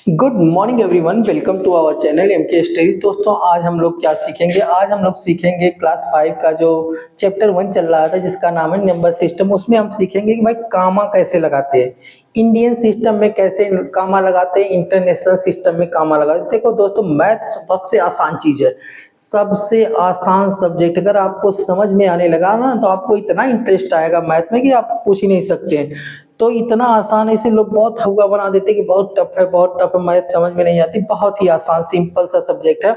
Good morning everyone, welcome to our channel M K study. दोस्तों आज हम लोग क्या सीखेंगे? आज हम लोग सीखेंगे क्लास 5 का जो चैप्टर 1 चल रहा था जिसका नाम है नंबर सिस्टम। उसमें हम सीखेंगे कि भाई कामा कैसे लगाते हैं, इंडियन सिस्टम में कैसे कामा लगाते हैं, इंटरनेशनल सिस्टम में कामा लगाते हैं। देखो दोस्तों, मैथ सबसे आसान चीज़ है, सबसे आसान सब्जेक्ट। अगर आपको समझ में आने लगा ना तो आपको इतना इंटरेस्ट आएगा मैथ में कि आप पूछ ही नहीं सकते हैं। तो इतना आसान है, इसे लोग बहुत हवा बना देते हैं कि बहुत टफ है, बहुत टफ है, मैथ समझ में नहीं आती। बहुत ही आसान सिंपल सा सब्जेक्ट है।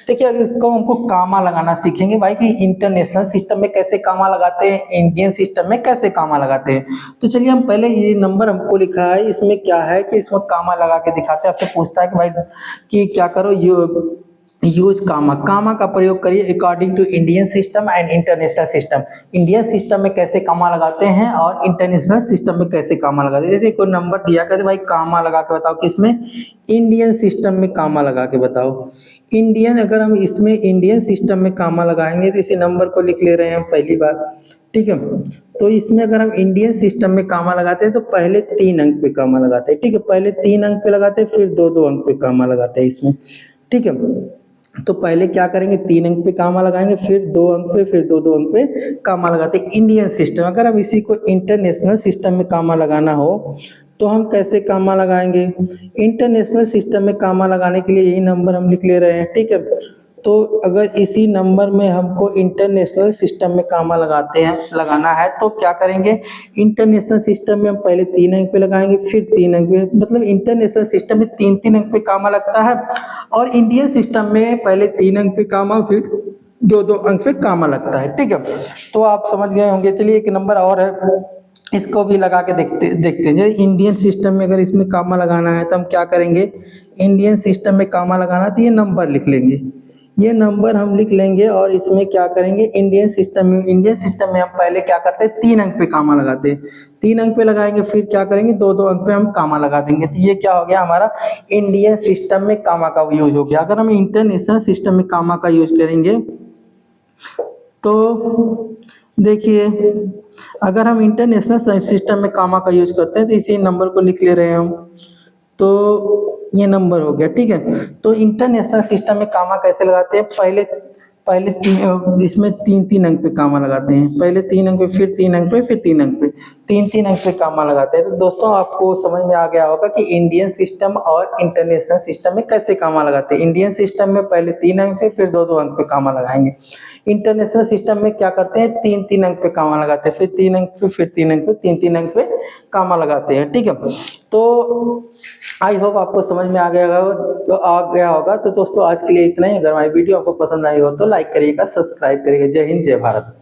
देखिए अगर इसको हमको कामा लगाना सीखेंगे भाई कि इंटरनेशनल सिस्टम में कैसे कामा लगाते हैं, इंडियन सिस्टम में कैसे कामा लगाते हैं। तो चलिए हम पहले ये नंबर हमको लिखा है, इसमें क्या है कि इसमें कामा लगा के दिखाते हैं। आपसे पूछता है कि भाई कि क्या करो, यूज कामा, कामा का प्रयोग करिए according to Indian system and international system. Indian system में कैसे कामा लगाते हैं और इंटरनेशनल सिस्टम में कैसे कामा लगाते हैं। जैसे कोई नंबर दिया कहते भाई कामा लगा के बताओ, किसमें? इंडियन सिस्टम में कामा लगा के बताओ। इंडियन, अगर हम इसमें इंडियन सिस्टम में कामा लगाएंगे तो इसी नंबर को लिख ले रहे हैं हम पहली बार, ठीक है। तो इसमें अगर हम इंडियन सिस्टम में कामा लगाते हैं तो पहले 3 अंक पे कामा लगाते हैं, ठीक है। पहले 3 अंक पे लगाते हैं, फिर 2-2 अंक पे कामा लगाते हैं इसमें, ठीक है। तो पहले क्या करेंगे, 3 अंक पे कामा लगाएंगे, फिर 2 अंक पे, फिर 2-2 अंक पे कामा लगाते हैं इंडियन सिस्टम। अगर हम इसी को इंटरनेशनल सिस्टम में कामा लगाना हो तो हम कैसे कामा लगाएंगे? इंटरनेशनल सिस्टम में कामा लगाने के लिए यही नंबर हम लिख ले रहे हैं, ठीक है। तो अगर इसी नंबर में हमको इंटरनेशनल सिस्टम में कामा लगाना है तो क्या करेंगे? इंटरनेशनल सिस्टम में हम पहले 3 अंक पे लगाएंगे, फिर 3 अंक पे, मतलब इंटरनेशनल सिस्टम में 3-3 अंक पे कामा लगता है और इंडियन सिस्टम में पहले 3 अंक पे कामा, फिर 2-2 अंक पे कामा लगता है, ठीक है। तो आप समझ गए होंगे। चलिए एक नंबर और है, इसको भी लगा के देखते हैं। इंडियन सिस्टम में अगर इसमें कामा लगाना है तो हम क्या करेंगे? इंडियन सिस्टम में कामा लगाना तो ये नंबर लिख लेंगे, ये नंबर हम लिख लेंगे और इसमें क्या करेंगे? इंडियन सिस्टम में हम पहले क्या करते हैं? 3 अंक पे कामा लगाते हैं, 3 अंक पे लगाएंगे, फिर क्या करेंगे? 2-2 अंक पे हम कामा लगा देंगे। तो ये क्या हो गया हमारा? इंडियन सिस्टम में कामा का यूज हो गया। अगर हम इंटरनेशनल सिस्टम में कामा का यूज करेंगे तो देखिए, अगर हम इंटरनेशनल सिस्टम में कामा का यूज करते हैं तो इसी नंबर को लिख ले रहे हैं हम, तो ये नंबर हो गया, ठीक है। तो इंटरनेशनल सिस्टम में कामा कैसे लगाते हैं? पहले पहले इसमें 3-3 अंक पे कामा लगाते हैं, पहले 3 अंक पे, फिर 3 अंक पे, फिर 3 अंक पे, 3-3 अंक पे कामा लगाते हैं। तो दोस्तों आपको समझ में आ गया होगा कि इंडियन सिस्टम और इंटरनेशनल सिस्टम में कैसे कामा लगाते हैं। इंडियन सिस्टम में पहले 3 अंक पे, फिर 2-2 अंक पे कामा लगाएंगे। इंटरनेशनल सिस्टम में क्या करते हैं? 3-3 अंक पे कामा लगाते हैं, फिर 3 अंक पे, फिर 3 अंक पे, 3-3 अंक पे कामा लगाते हैं, ठीक है। तो आई होप आपको समझ में आ गया होगा। तो दोस्तों आज के लिए इतना ही। अगर हमारी वीडियो आपको पसंद आई हो तो लाइक करिएगा, सब्सक्राइब करिएगा। जय हिंद, जय भारत।